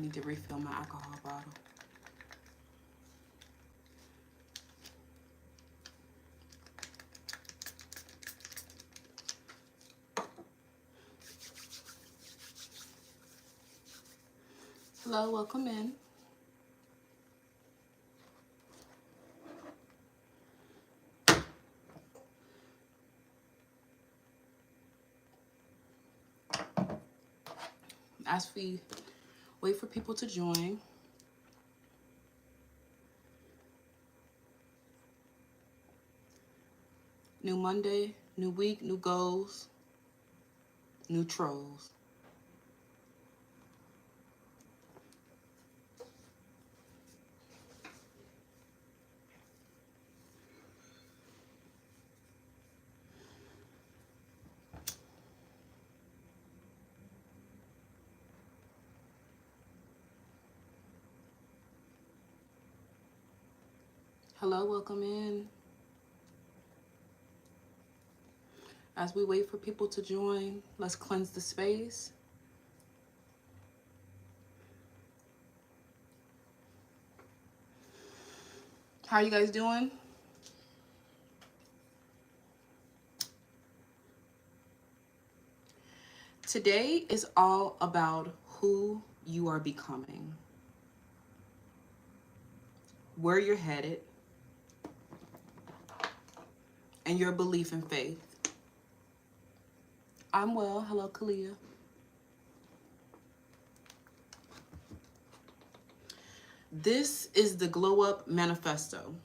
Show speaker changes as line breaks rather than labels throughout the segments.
I need to refill my alcohol bottle. Hello, welcome in. As we wait for people to join, new Monday, new week, new goals, new trolls. Hello, welcome in. As we wait for people to join, let's cleanse the space. How are you guys doing? Today is all about who you are becoming, where you're headed, and your belief in faith. I'm well. Hello, Kalia. This is the Glow Up Manifesto.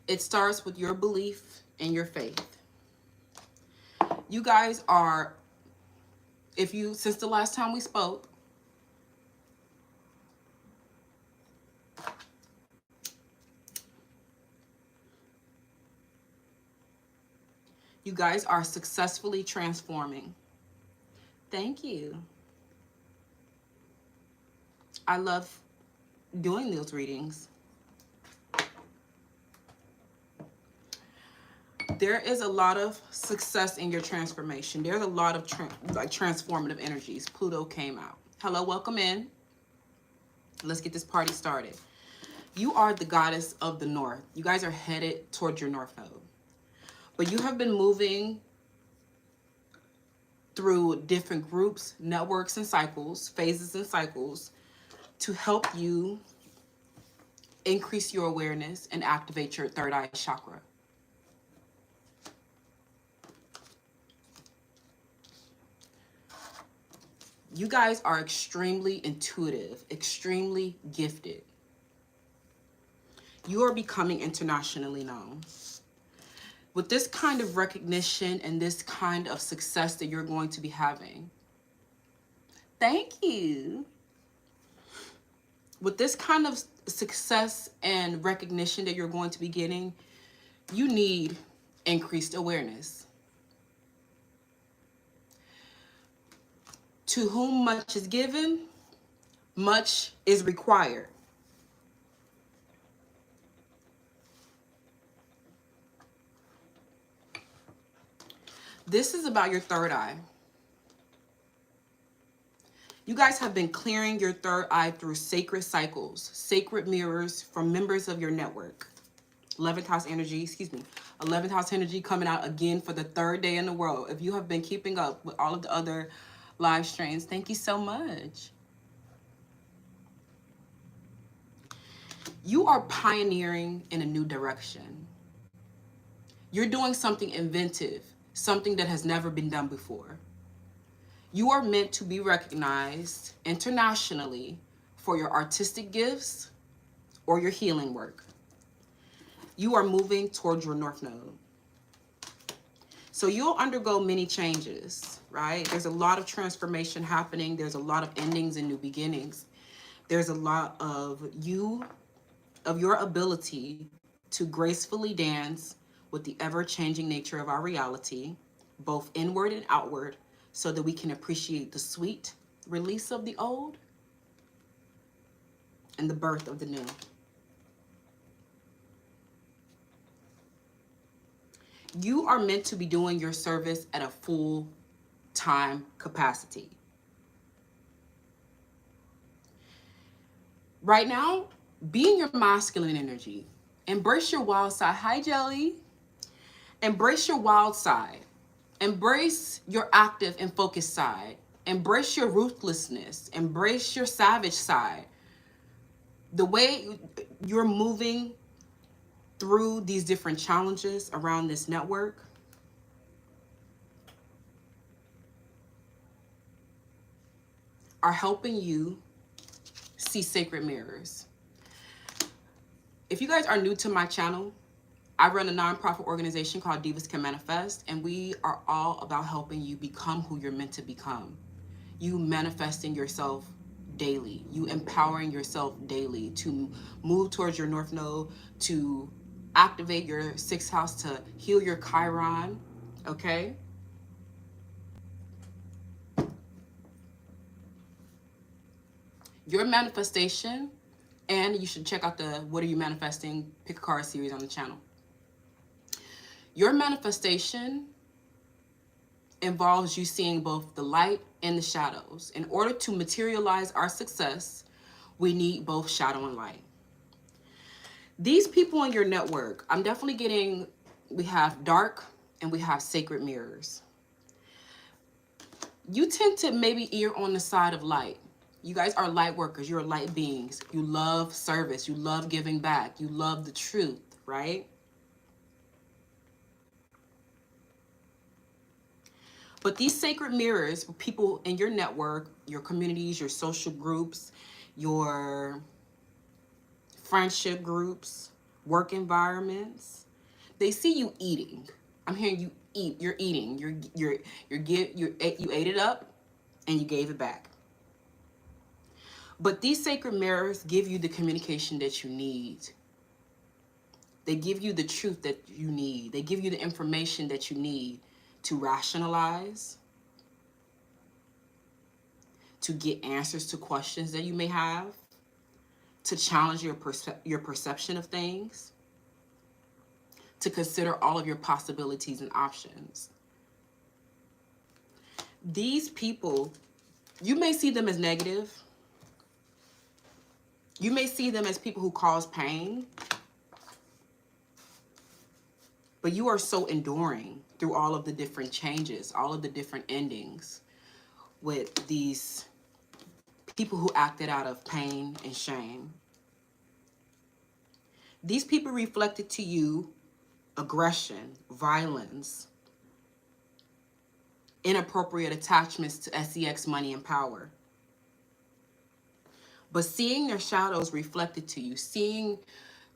It starts with your belief and your faith. You guys are, since the last time we spoke, you guys are successfully transforming. Thank you. I love doing those readings. There is a lot of success in your transformation. There's a lot of transformative energies. Pluto came out. Hello, welcome in. Let's get this party started. You are the goddess of the north. You guys are headed towards your north node. But you have been moving through different groups, networks, and cycles, phases and cycles, to help you increase your awareness and activate your third eye chakra. You guys are extremely intuitive, extremely gifted. You are becoming internationally known. With this kind of recognition and this kind of success that you're going to be having, thank you. With this kind of success and recognition that you're going to be getting, you need increased awareness. To whom much is given, much is required. This is about your third eye. You guys have been clearing your third eye through sacred cycles, sacred mirrors from members of your network. 11th house energy, 11th house energy coming out again for the third day in a row. If you have been keeping up with all of the other live streams, thank you so much. You are pioneering in a new direction. You're doing something inventive, something that has never been done before. You are meant to be recognized internationally for your artistic gifts or your healing work. You are moving towards your north node. So you'll undergo many changes, right? There's a lot of transformation happening. There's a lot of endings and new beginnings. There's a lot of your ability to gracefully dance with the ever-changing nature of our reality, both inward and outward, so that we can appreciate the sweet release of the old and the birth of the new. You are meant to be doing your service at a full-time capacity. Right now, be in your masculine energy. Embrace your wild side. Hi, Jelly. Embrace your wild side. Embrace your active and focused side. Embrace your ruthlessness. Embrace your savage side. The way you're moving through these different challenges around this network are helping you see sacred mirrors. If you guys are new to my channel, I run a nonprofit organization called Divas Can Manifest, and we are all about helping you become who you're meant to become. You manifesting yourself daily, you empowering yourself daily to move towards your North Node, to activate your sixth house, to heal your Chiron, okay? Your manifestation, and you should check out the What Are You Manifesting? Pick a Card series on the channel. Your manifestation involves you seeing both the light and the shadows. In order to materialize our success, we need both shadow and light. These people in your network, I'm definitely getting, we have dark and we have sacred mirrors. You tend to maybe err on the side of light. You guys are light workers. You're light beings. You love service. You love giving back. You love the truth, right? But these sacred mirrors, people in your network, your communities, your social groups, your friendship groups, work environments, they see you eating. I'm hearing you eat. You're eating. You ate it up and you gave it back. But these sacred mirrors give you the communication that you need. They give you the truth that you need. They give you the information that you need to rationalize, to get answers to questions that you may have, to challenge your perception of things, to consider all of your possibilities and options. These people, you may see them as negative. You may see them as people who cause pain, but you are so enduring through all of the different changes, all of the different endings with these people who acted out of pain and shame. These people reflected to you aggression, violence, inappropriate attachments to sex, money, and power. But seeing their shadows reflected to you, seeing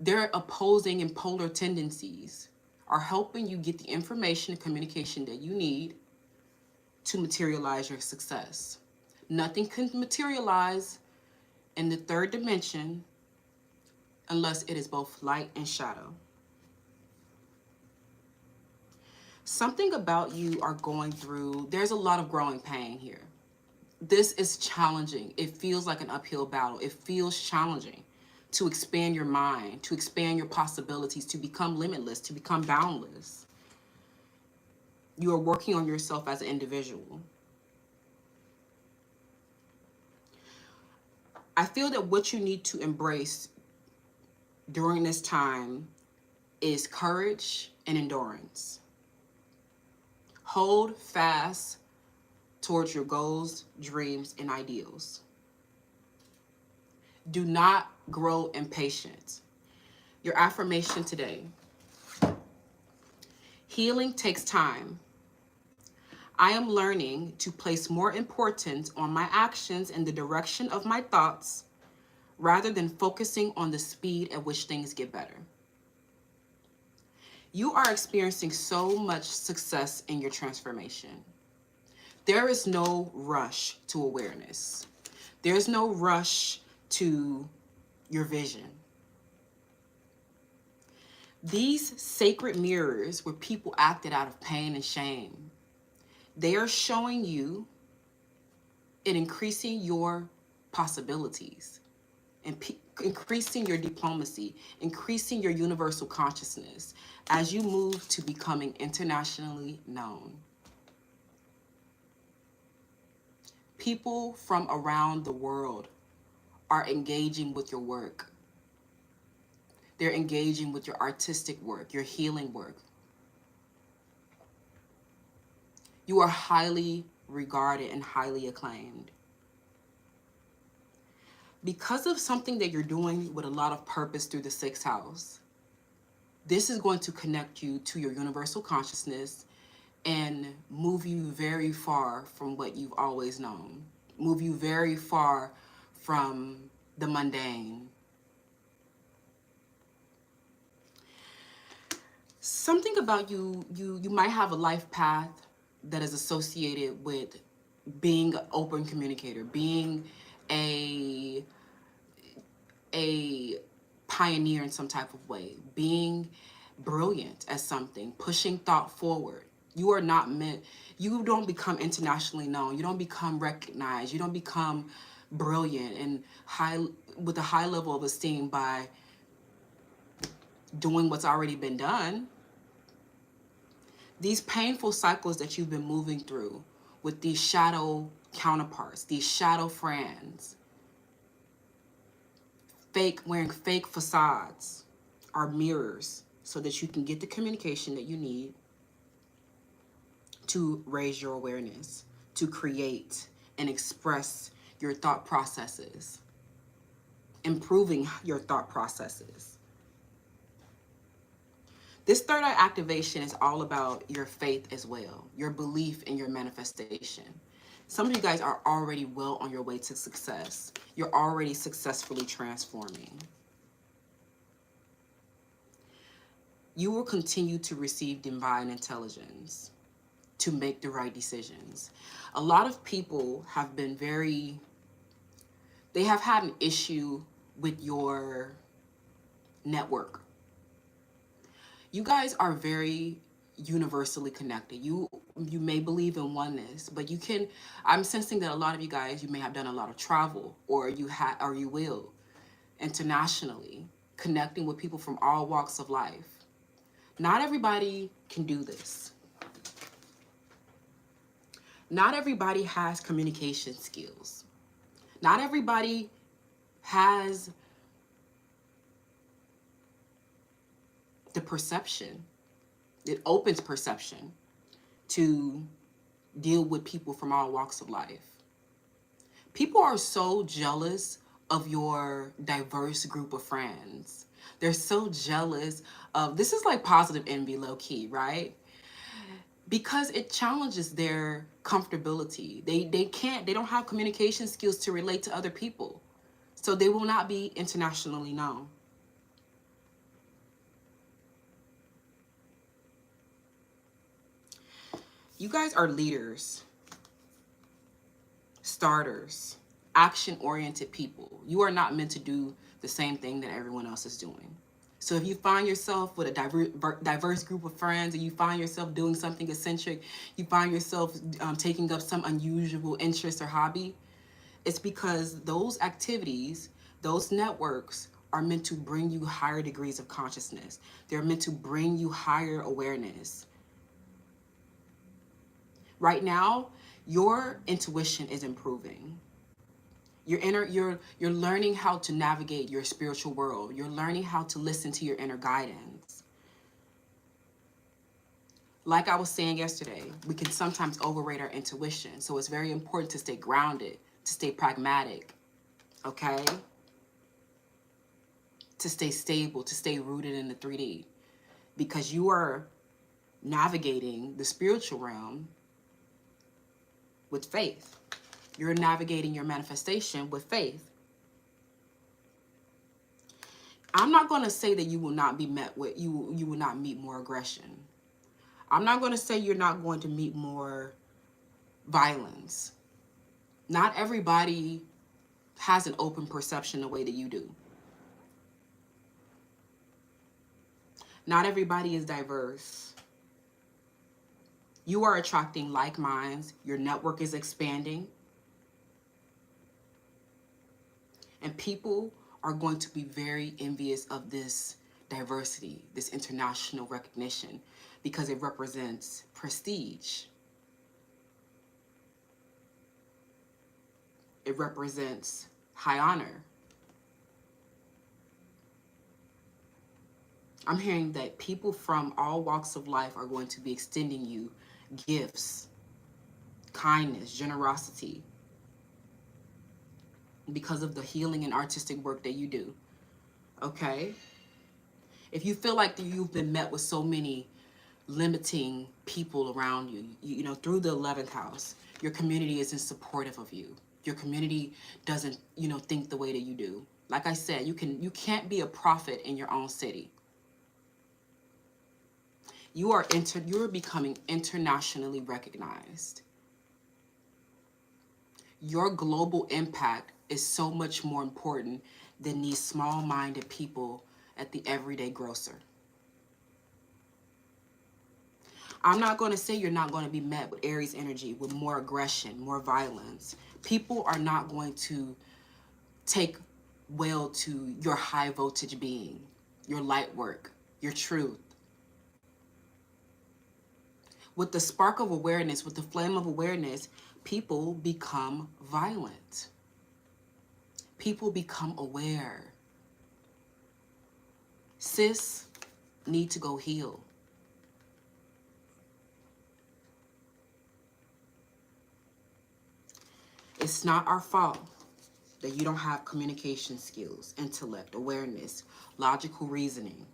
their opposing and polar tendencies are helping you get the information and communication that you need to materialize your success. Nothing can materialize in the third dimension unless it is both light and shadow. Something about you are going through, there's a lot of growing pain here. This is challenging. It feels like an uphill battle. It feels challenging to expand your mind, to expand your possibilities, to become limitless, to become boundless. You are working on yourself as an individual. I feel that what you need to embrace during this time is courage and endurance. Hold fast towards your goals, dreams, and ideals. Do not grow impatient. Your affirmation today: healing takes time. I am learning to place more importance on my actions and the direction of my thoughts rather than focusing on the speed at which things get better. You are experiencing so much success in your transformation. There is no rush to awareness. There's no rush to your vision. These sacred mirrors where people acted out of pain and shame, they are showing you and increasing your possibilities, and increasing your diplomacy, increasing your universal consciousness as you move to becoming internationally known. People from around the world are engaging with your work. They're engaging with your artistic work, your healing work. You are highly regarded and highly acclaimed. Because of something that you're doing with a lot of purpose through the 6th house, this is going to connect you to your universal consciousness and move you very far from what you've always known. Move you very far from the mundane. Something about you might have a life path that is associated with being an open communicator, being a pioneer in some type of way, being brilliant at something, pushing thought forward. You are not meant, you don't become internationally known, you don't become recognized, you don't become brilliant and with a high level of esteem by doing what's already been done. These painful cycles that you've been moving through with these shadow counterparts, these shadow friends, wearing fake facades, are mirrors so that you can get the communication that you need to raise your awareness, to create and express your thought processes, improving your thought processes. This third eye activation is all about your faith as well, your belief in your manifestation. Some of you guys are already well on your way to success. You're already successfully transforming. You will continue to receive divine intelligence to make the right decisions. A lot of people have been they have had an issue with your network. You guys are very universally connected. You may believe in oneness, but I'm sensing that a lot of you guys, you may have done a lot of travel, or you will internationally, connecting with people from all walks of life. Not everybody can do this. Not everybody has communication skills. Not everybody has the perception. It opens perception to deal with people from all walks of life. People are so jealous of your diverse group of friends. They're so jealous of, this is like positive envy, low key, right? Because it challenges their comfortability. They don't have communication skills to relate to other people. So they will not be internationally known. You guys are leaders, starters, action-oriented people. You are not meant to do the same thing that everyone else is doing. So if you find yourself with a diverse group of friends, and you find yourself doing something eccentric, you find yourself taking up some unusual interest or hobby, it's because those activities, those networks are meant to bring you higher degrees of consciousness. They're meant to bring you higher awareness. Right now, your intuition is improving. You're learning how to navigate your spiritual world. You're learning how to listen to your inner guidance. Like I was saying yesterday, we can sometimes overrate our intuition. So it's very important to stay grounded, to stay pragmatic, okay? To stay stable, to stay rooted in the 3D. Because you are navigating the spiritual realm with faith. You're navigating your manifestation with faith. I'm not going to say that you will not be met with, you will not meet more aggression. I'm not going to say you're not going to meet more violence. Not everybody has an open perception the way that you do. Not everybody is diverse. You are attracting like minds. Your network is expanding. And people are going to be very envious of this diversity, this international recognition, because it represents prestige. It represents high honor. I'm hearing that people from all walks of life are going to be extending you gifts, kindness, generosity, because of the healing and artistic work that you do. Okay? If you feel like you've been met with so many limiting people around you, you know, through the 11th house, your community isn't supportive of you. Your community doesn't, you know, think the way that you do. Like I said, you can't be a prophet in your own city. You're becoming internationally recognized. Your global impact is so much more important than these small-minded people at the everyday grocer. I'm not going to say you're not going to be met with Aries energy, with more aggression, more violence. People are not going to take well to your high voltage being, your light work, your truth. With the spark of awareness, with the flame of awareness, people become violent. People become aware. Sis, need to go heal. It's not our fault that you don't have communication skills, intellect, awareness, logical reasoning.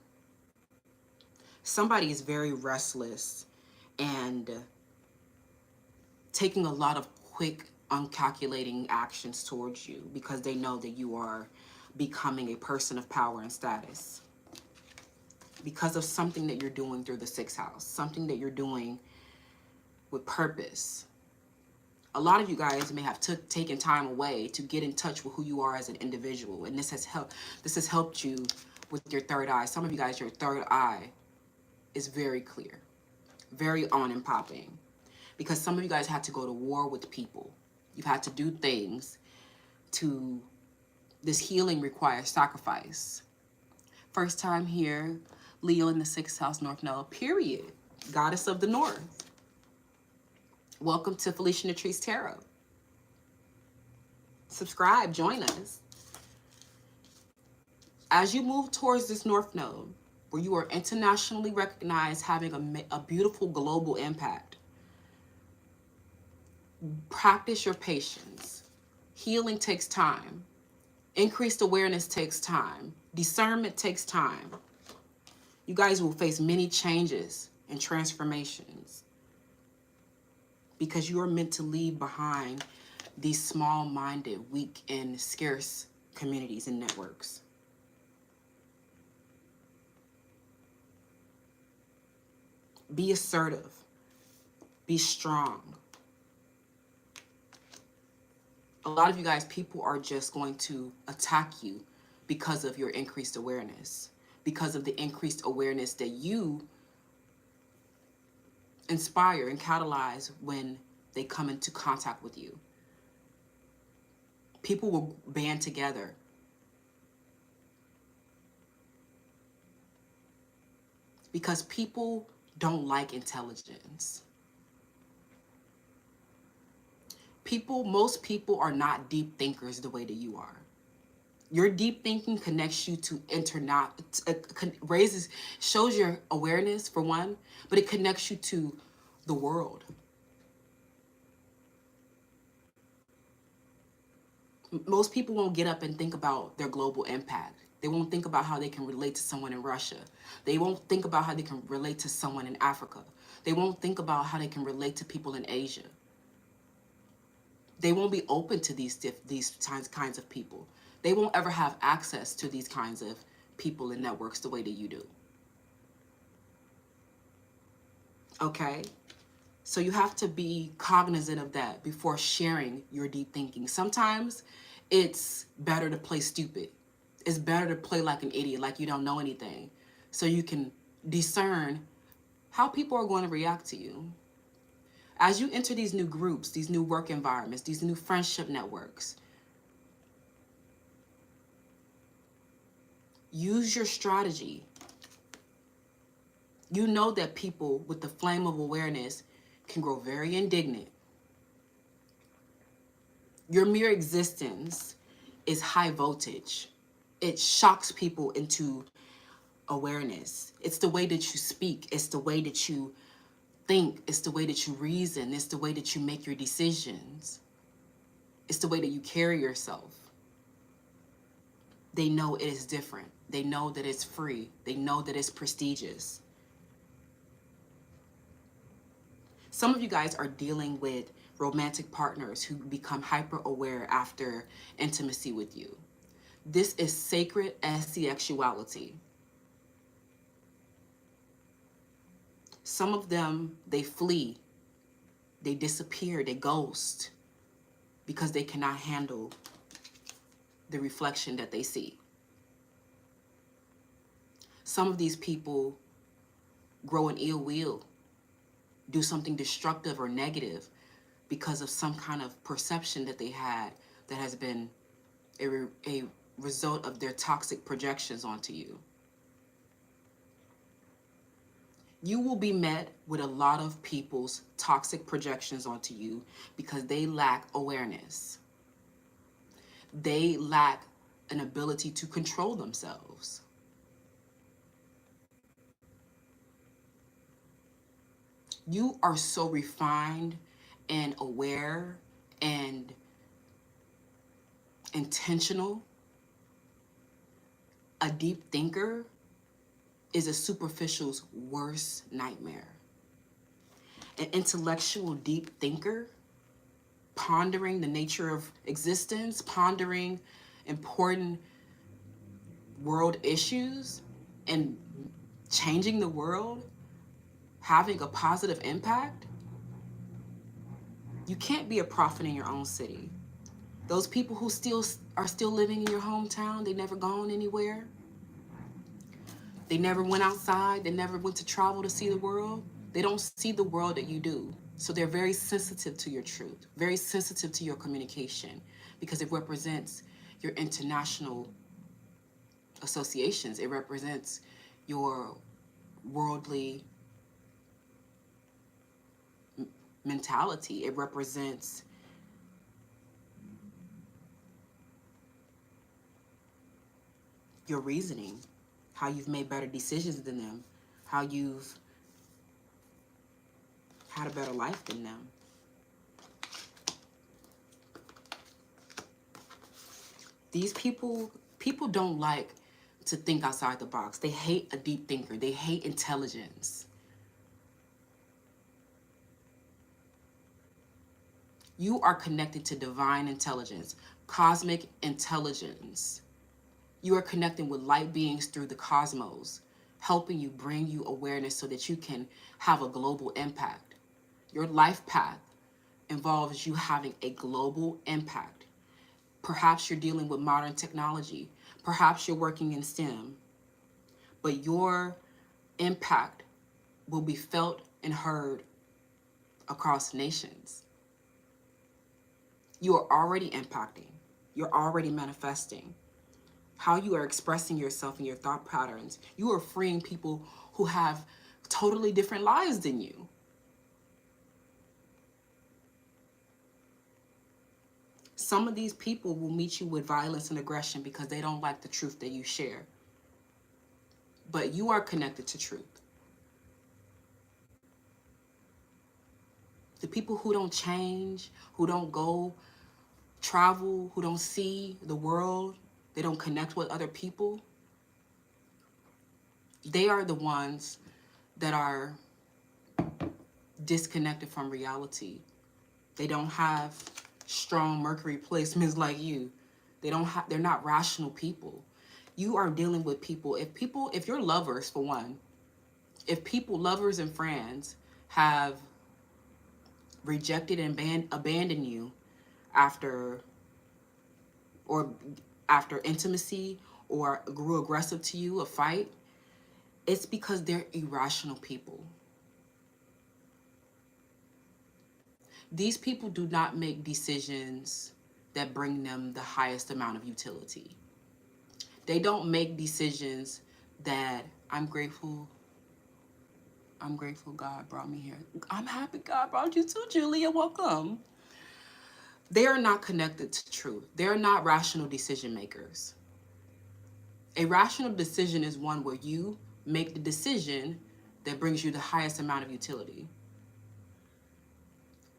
Somebody is very restless and taking a lot of quick, uncalculating actions towards you because they know that you are becoming a person of power and status. Because of something that you're doing through the 6th house, something that you're doing with purpose. A lot of you guys may have taken time away to get in touch with who you are as an individual, and this has helped you with your third eye. Some of you guys, your third eye is very clear, very on and popping, because some of you guys had to go to war with people. You've had to do things to, this healing requires sacrifice. First time here, Leo in the 6th house, North Node, period. Goddess of the North. Welcome to Felicia Natrice Tarot. Subscribe, join us. As you move towards this North Node, where you are internationally recognized, having a beautiful global impact, practice your patience. Healing takes time. Increased awareness takes time. Discernment takes time. You guys will face many changes and transformations because you are meant to leave behind these small-minded, weak, and scarce communities and networks. Be assertive. Be strong. A lot of you guys, people are just going to attack you because of your increased awareness, because of the increased awareness that you inspire and catalyze when they come into contact with you. People will band together. Because people don't like intelligence. Most people are not deep thinkers the way that you are. Your deep thinking connects you to shows your awareness for one, but it connects you to the world. Most people won't get up and think about their global impact. They won't think about how they can relate to someone in Russia. They won't think about how they can relate to someone in Africa. They won't think about how they can relate to people in Asia. They won't be open to these kinds of people. They won't ever have access to these kinds of people and networks the way that you do. Okay? So you have to be cognizant of that before sharing your deep thinking. Sometimes it's better to play stupid. It's better to play like an idiot, like you don't know anything, so you can discern how people are going to react to you. As you enter these new groups, these new work environments, these new friendship networks, use your strategy. You know that people with the flame of awareness can grow very indignant. Your mere existence is high voltage. It shocks people into awareness. It's the way that you speak. It's the way that you think. It's the way that you reason. It's the way that you make your decisions. It's the way that you carry yourself. They know it is different. They know that it's free. They know that it's prestigious. Some of you guys are dealing with romantic partners who become hyper aware after intimacy with you. This is sacred asexuality. Some of them, they flee, they disappear, they ghost because they cannot handle the reflection that they see. Some of these people grow an ill will, do something destructive or negative because of some kind of perception that they had that has been a result of their toxic projections onto you. You will be met with a lot of people's toxic projections onto you because they lack awareness. They lack an ability to control themselves. You are so refined and aware and intentional. A deep thinker is a superficial's worst nightmare. An intellectual deep thinker, pondering the nature of existence, pondering important world issues and changing the world, having a positive impact. You can't be a prophet in your own city. Those people who are still living in your hometown, they never gone anywhere. They never went outside. They never went to travel to see the world. They don't see the world that you do. So they're very sensitive to your truth, very sensitive to your communication, because it represents your international associations. It represents your worldly mentality. It represents your reasoning, how you've made better decisions than them, how you've had a better life than them. These people don't like to think outside the box. They hate a deep thinker. They hate intelligence. You are connected to divine intelligence, cosmic intelligence. You are connecting with light beings through the cosmos, helping you, bring you awareness so that you can have a global impact. Your life path involves you having a global impact. Perhaps you're dealing with modern technology. Perhaps you're working in STEM. But your impact will be felt and heard across nations. You are already impacting. You're already manifesting. How you are expressing yourself and your thought patterns. You are freeing people who have totally different lives than you. Some of these people will meet you with violence and aggression because they don't like the truth that you share. But you are connected to truth. The people who don't change, who don't go travel, who don't see the world, they don't connect with other people, they are the ones that are disconnected from reality. They don't have strong Mercury placements like you. They're not rational people. You are dealing with people. If your lovers, for one, if lovers and friends have rejected and abandoned you after intimacy or grew aggressive to you, a fight, it's because they're irrational people. These people do not make decisions that bring them the highest amount of utility. They don't make decisions that I'm grateful God brought me here. I'm happy God brought you too, Julia. Welcome. They are not connected to truth. They're not rational decision makers. A rational decision is one where you make the decision that brings you the highest amount of utility.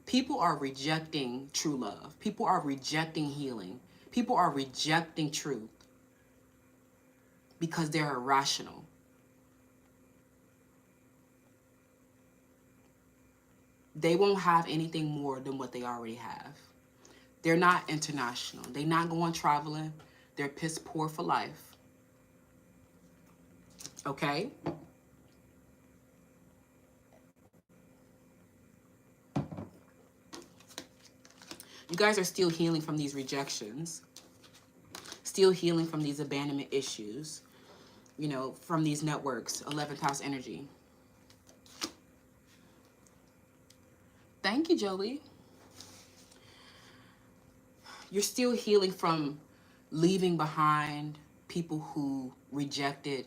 People are rejecting true love. People are rejecting healing. People are rejecting truth because they're irrational. They won't have anything more than what they already have. They're not international. They're not going traveling. They're piss poor for life. Okay? You guys are still healing from these rejections, still healing from these abandonment issues, you know, from these networks, 11th house energy. Thank you, Jolie. You're still healing from leaving behind people who rejected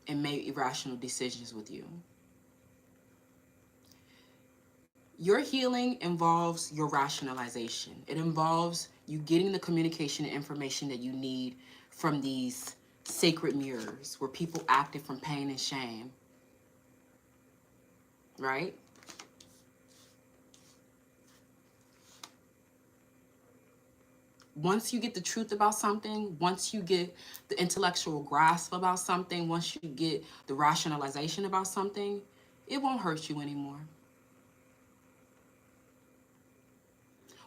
and made irrational decisions with you. Your healing involves your rationalization. It involves you getting the communication and information that you need from these sacred mirrors where people acted from pain and shame. Right? Once you get the truth about something, once you get the intellectual grasp about something, once you get the rationalization about something, it won't hurt you anymore.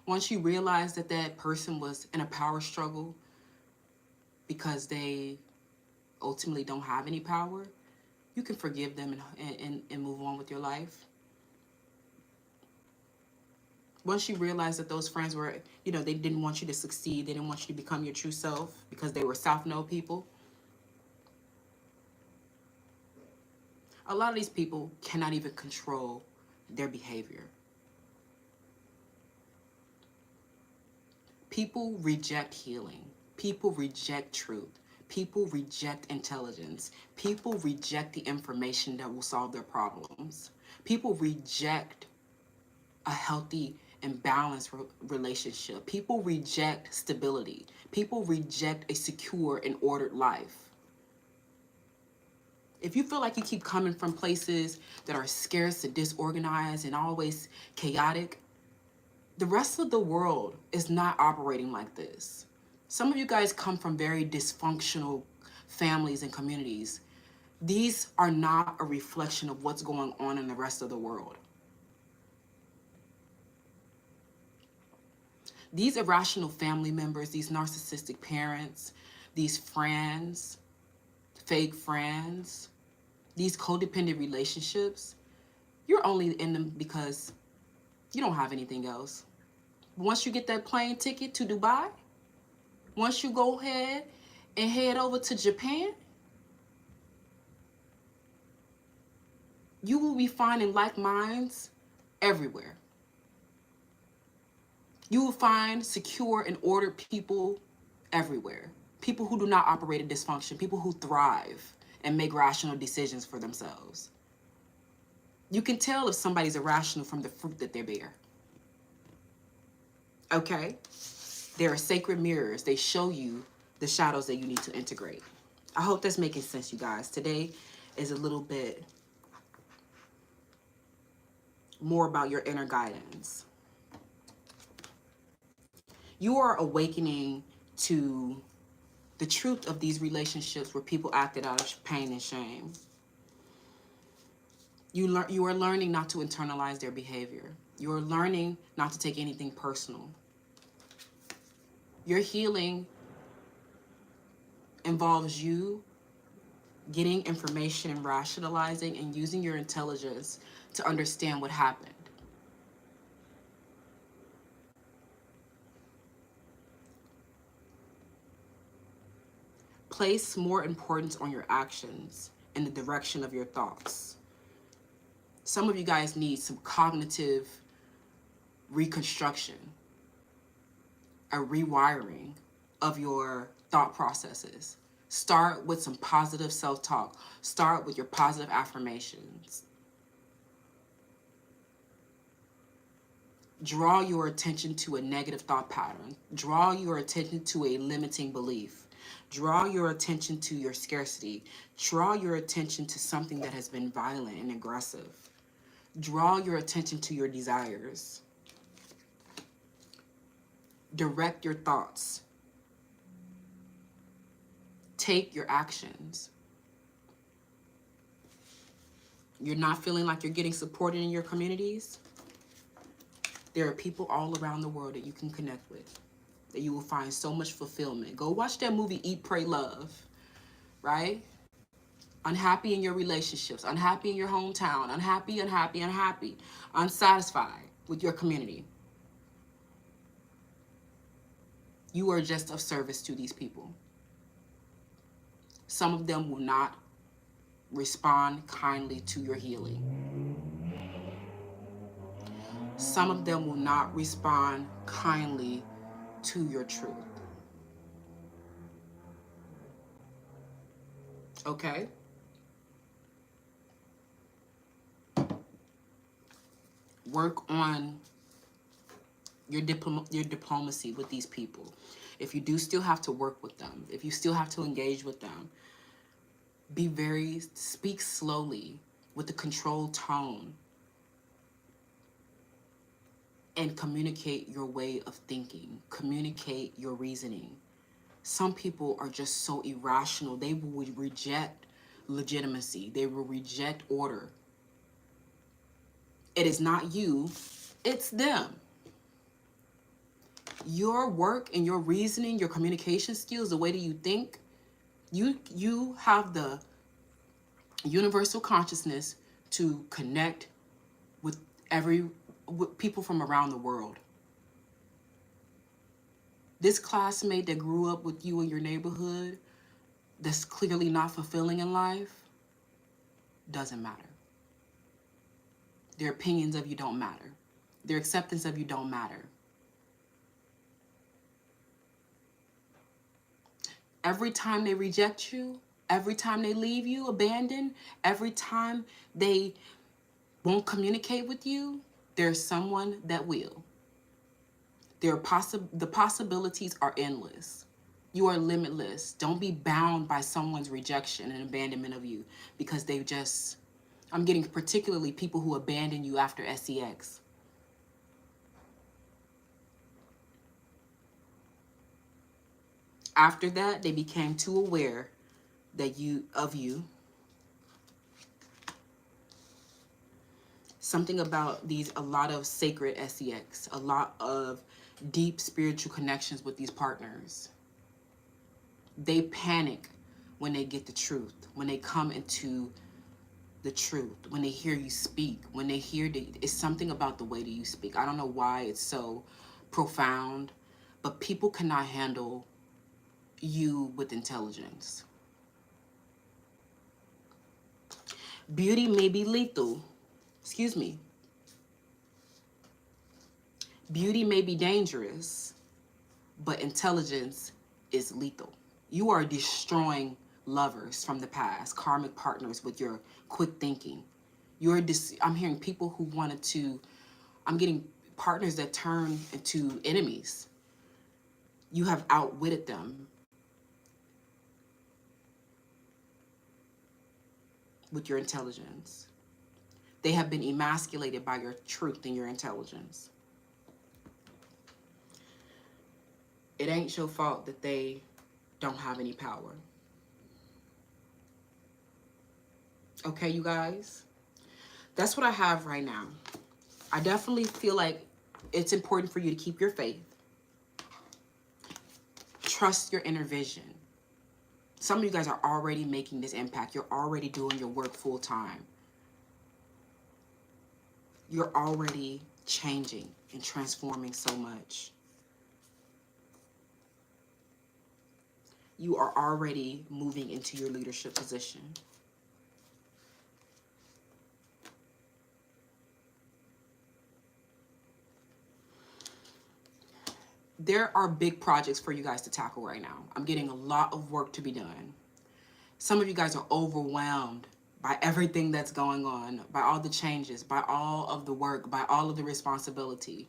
Once you realize that that person was in a power struggle because they ultimately don't have any power, you can forgive them and move on with your life. Once you realize that those friends were, you know, they didn't want you to succeed, they didn't want you to become your true self because they were South Node people. A lot of these people cannot even control their behavior. People reject healing. People reject truth. People reject intelligence. People reject the information that will solve their problems. People reject a healthy and balanced relationship. People reject stability. People reject a secure and ordered life. If you feel like you keep coming from places that are scarce and disorganized and always chaotic, the rest of the world is not operating like this. Some of you guys come from very dysfunctional families and communities. These are not a reflection of what's going on in the rest of the world. These irrational family members, these narcissistic parents, these friends, fake friends, these codependent relationships, you're only in them because you don't have anything else. Once you get that plane ticket to Dubai, once you go ahead and head over to Japan, you will be finding like minds everywhere. You will find secure and ordered people everywhere. People who do not operate in dysfunction, people who thrive and make rational decisions for themselves. You can tell if somebody's irrational from the fruit that they bear. Okay? There are sacred mirrors. They show you the shadows that you need to integrate. I hope that's making sense, you guys. Today is a little bit more about your inner guidance. You are awakening to the truth of these relationships where people acted out of pain and shame. You are learning not to internalize their behavior. You are learning not to take anything personal. Your healing involves you getting information and rationalizing and using your intelligence to understand what happened. Place more importance on your actions and the direction of your thoughts. Some of you guys need some cognitive reconstruction, a rewiring of your thought processes. Start with some positive self-talk. Start with your positive affirmations. Draw your attention to a negative thought pattern. Draw your attention to a limiting belief. Draw your attention to your scarcity. Draw your attention to something that has been violent and aggressive. Draw your attention to your desires. Direct your thoughts. Take your actions. You're not feeling like you're getting supported in your communities? There are people all around the world that you can connect with, that you will find so much fulfillment. Go watch that movie, Eat, Pray, Love, right? Unhappy in your relationships, unhappy in your hometown, unhappy, unsatisfied with your community. You are just of service to these people. Some of them will not respond kindly to your healing. Some of them will not respond kindly to your truth. Okay? Work on your diplomacy with these people. If you do still have to work with them, if you still have to engage with them, speak slowly with a controlled tone and communicate your way of thinking, communicate your reasoning. Some people are just so irrational. They will reject legitimacy. They will reject order. It is not you, it's them. Your work and your reasoning, your communication skills, the way that you think, you have the universal consciousness to connect with with people from around the world. This classmate that grew up with you in your neighborhood that's clearly not fulfilling in life doesn't matter. Their opinions of you don't matter. Their acceptance of you don't matter. Every time they reject you, every time they leave you abandoned, every time they won't communicate with you, there's someone that will. The possibilities are endless. You are limitless. Don't be bound by someone's rejection and abandonment of you because I'm getting particularly people who abandon you after sex. After that, they became too aware of you. Something about a lot of sacred sex, a lot of deep spiritual connections with these partners. They panic when they get the truth, when they come into the truth, when they hear you speak, when they hear it's something about the way that you speak. I don't know why it's so profound, but people cannot handle you with intelligence. Beauty may be lethal. Excuse me. Beauty may be dangerous, but intelligence is lethal. You are destroying lovers from the past, karmic partners with your quick thinking. I'm hearing people who I'm getting partners that turn into enemies. You have outwitted them with your intelligence. They have been emasculated by your truth and your intelligence. It ain't your fault that they don't have any power. Okay, you guys? That's what I have right now. I definitely feel like it's important for you to keep your faith. Trust your inner vision. Some of you guys are already making this impact. You're already doing your work full time. You're already changing and transforming so much. You are already moving into your leadership position. There are big projects for you guys to tackle right now. I'm getting a lot of work to be done. Some of you guys are overwhelmed by everything that's going on, by all the changes, by all of the work, by all of the responsibility.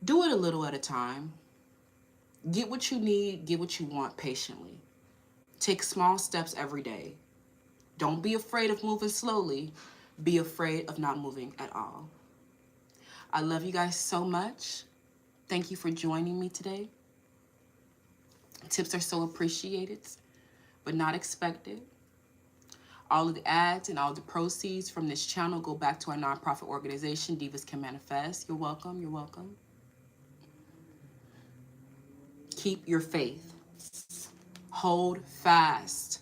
Do it a little at a time. Get what you need, get what you want patiently. Take small steps every day. Don't be afraid of moving slowly. Be afraid of not moving at all. I love you guys so much. Thank you for joining me today. Tips are so appreciated, but not expected. All of the ads and all the proceeds from this channel go back to our nonprofit organization, Divas Can Manifest. You're welcome. You're welcome. Keep your faith. Hold fast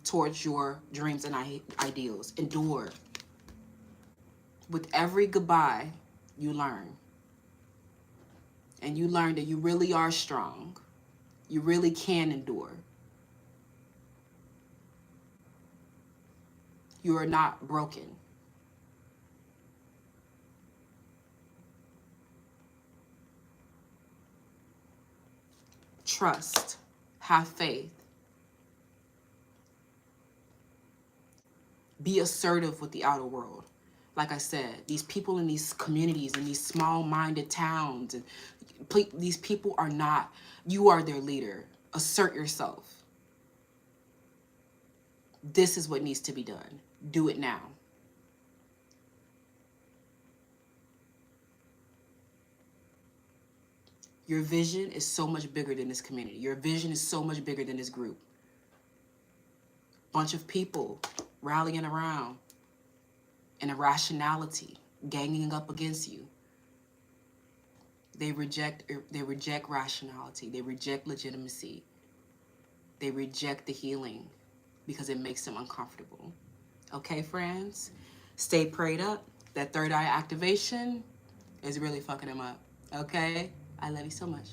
towards your dreams and ideals. Endure. With every goodbye, you learn. And you learn that you really are strong. You really can endure. You are not broken. Trust. Have faith. Be assertive with the outer world. Like I said, these people in these communities, in these small-minded towns, and these people are not, you are their leader. Assert yourself. This is what needs to be done. Do it now. Your vision is so much bigger than this community. Your vision is so much bigger than this group. Bunch of people rallying around in irrationality, ganging up against you. They reject rationality. They reject legitimacy. They reject the healing because it makes them uncomfortable. Okay, friends? Stay prayed up. That third eye activation is really fucking them up. Okay? I love you so much.